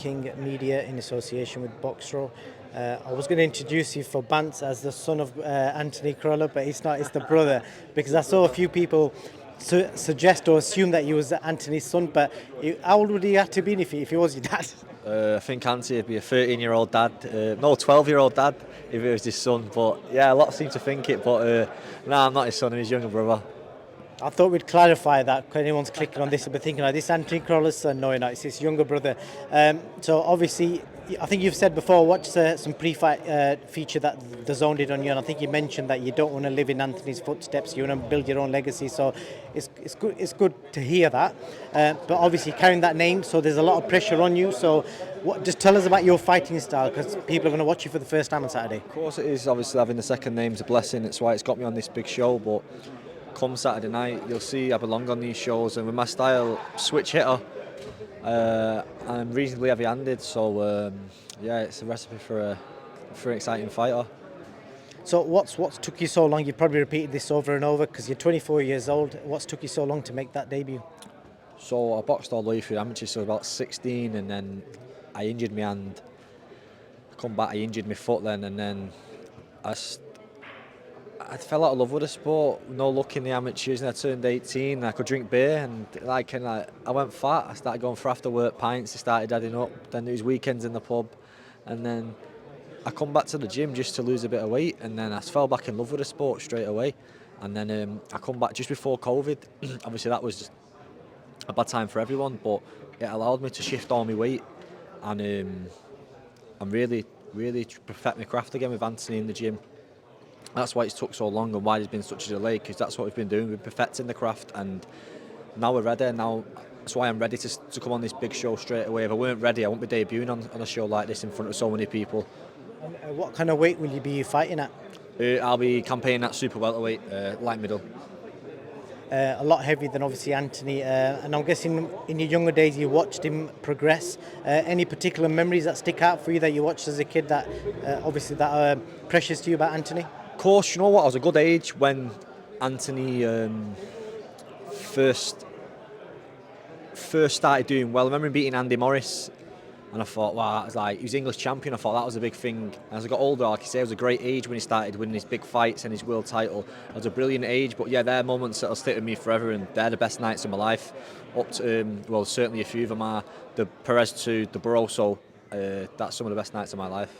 King Media in association with Boxro. I was going to introduce you for Bants as the son of Anthony Crolla, but it's not, it's the brother, because I saw a few people suggest or assume that he was Anthony's son, but how old would he have to be if he was your dad? I think Anthony would be a 13-year-old dad, no, 12-year-old dad if it was his son. But yeah, a lot seem to think it, but no, I'm not his son, I'm his younger brother. I thought we'd clarify that because anyone's clicking on this and be thinking, like, this Anthony Crolla's son? No, it's his younger brother. So obviously, I think you've said before, watch some pre-fight feature that the Zone did on you, and I think you mentioned that you don't want to live in Anthony's footsteps, you want to build your own legacy. So it's good to hear that. But obviously carrying that name, so there's a lot of pressure on you. So just tell us about your fighting style, because people are going to watch you for the first time on Saturday. Of course it is, obviously having the second name's a blessing, it's why it's got me on this big show, but come Saturday night, you'll see I belong on these shows, and with my style, switch hitter, I'm reasonably heavy-handed, so yeah, it's a recipe for an exciting fighter. So what's took you so long? You've probably repeated this over and over because you're 24 years old. What's took you so long to make that debut? So I boxed all the way through amateur, so about 16, and then I injured my hand. I come back, I injured my foot then, and then I fell out of love with the sport. No luck in the amateurs, and I turned 18. And I could drink beer, and I went fat. I started going for after work pints. I started adding up. Then there was weekends in the pub, and then I come back to the gym just to lose a bit of weight, and then I fell back in love with the sport straight away. And then I come back just before COVID. Obviously, that was just a bad time for everyone, but it allowed me to shift all my weight, and I'm really perfect my craft again with Anthony in the gym. That's why it's took so long and why there's been such a delay, because that's what we've been doing. We're perfecting the craft, and now we're ready. Now that's why I'm ready to come on this big show straight away. If I weren't ready, I wouldn't be debuting on a show like this in front of so many people. And what kind of weight will you be fighting at? I'll be campaigning at super welterweight, light middle. A lot heavier than obviously Anthony, and I'm guessing in your younger days you watched him progress. Any particular memories that stick out for you that you watched as a kid that obviously that are precious to you about Anthony? Of course, you know what, I was a good age when Anthony first started doing well. I remember him beating Andy Morris, and I thought, wow, he was English champion. I thought that was a big thing. And as I got older, like you say, it was a great age when he started winning his big fights and his world title. It was a brilliant age, but yeah, they're moments that'll stick with me forever, and they're the best nights of my life. Up to, well, certainly a few of them are the Perez to the Barroso. That's some of the best nights of my life.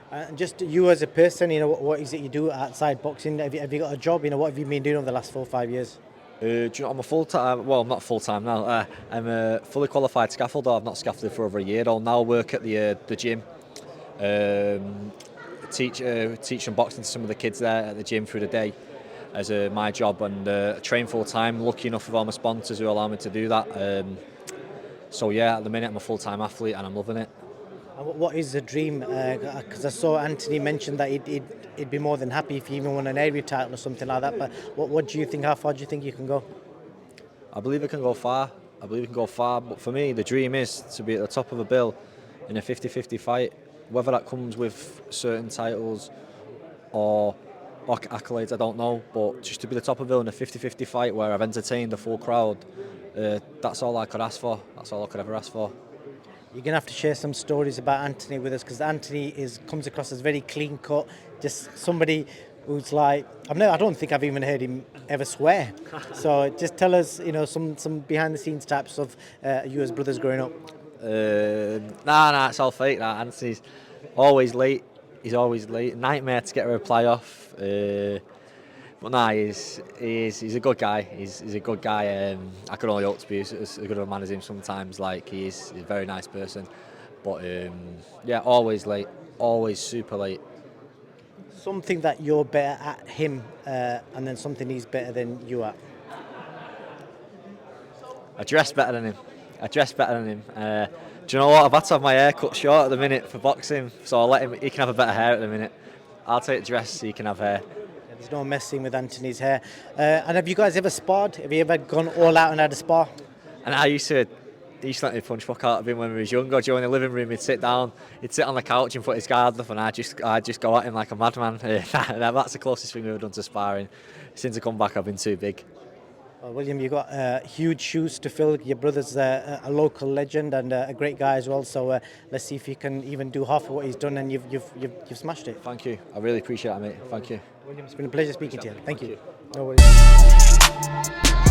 And just you as a person, what is it you do outside boxing? Have you got a job? What have you been doing over the last 4 or 5 years? Do you know, I'm a full-time, well, I'm not full-time now. I'm a fully qualified scaffolder. I've not scaffolded for over a year. I'll now work at the gym. Teach some boxing to some of the kids there at the gym through the day as my job, and train full-time. Lucky enough with all my sponsors who allow me to do that. So yeah, at the minute I'm a full-time athlete and I'm loving it. What is the dream? Because I saw Anthony mention that he'd be more than happy if he even won an area title or something like that. But what do you think? How far do you think you can go? I believe it can go far. But for me, the dream is to be at the top of a bill in a 50-50 fight. Whether that comes with certain titles or accolades, I don't know. But just to be the top of the bill in a 50-50 fight where I've entertained the full crowd, that's all I could ask for. That's all I could ever ask for. You're going to have to share some stories about Anthony with us, because Anthony comes across as very clean cut, just somebody who's like, I don't think I've even heard him ever swear. So just tell us, some behind the scenes types of you as brothers growing up. Nah, it's all fake. Nah, Anthony's always late. He's always late. Nightmare to get a reply off. But nah, he's a good guy. He's a good guy. I could only hope to be as good of a man as him sometimes. He's a very nice person. But yeah, always late. Always super late. Something that you're better at him, and then something he's better than you at. I dress better than him. Do you know what? I've had to have my hair cut short at the minute for boxing, so I'll let him. He can have a better hair at the minute. I'll take dress so he can have hair. There's no messing with Anthony's hair. And have you guys ever sparred? Have you ever gone all out and had a spar? And he used to let me punch fuck out of him when we was younger. Joe in the living room, he'd sit down, he'd sit on the couch and put his guard up, and I'd just go at him like a madman. That's the closest thing we've ever done to sparring. Since I come back, I've been too big. Well, William, you've got huge shoes to fill. Your brother's a local legend and a great guy as well. So let's see if you can even do half of what he's done, and you've smashed it. Thank you. I really appreciate that, mate. Thank you. William, it's been a pleasure speaking to you. Thank you. No worries.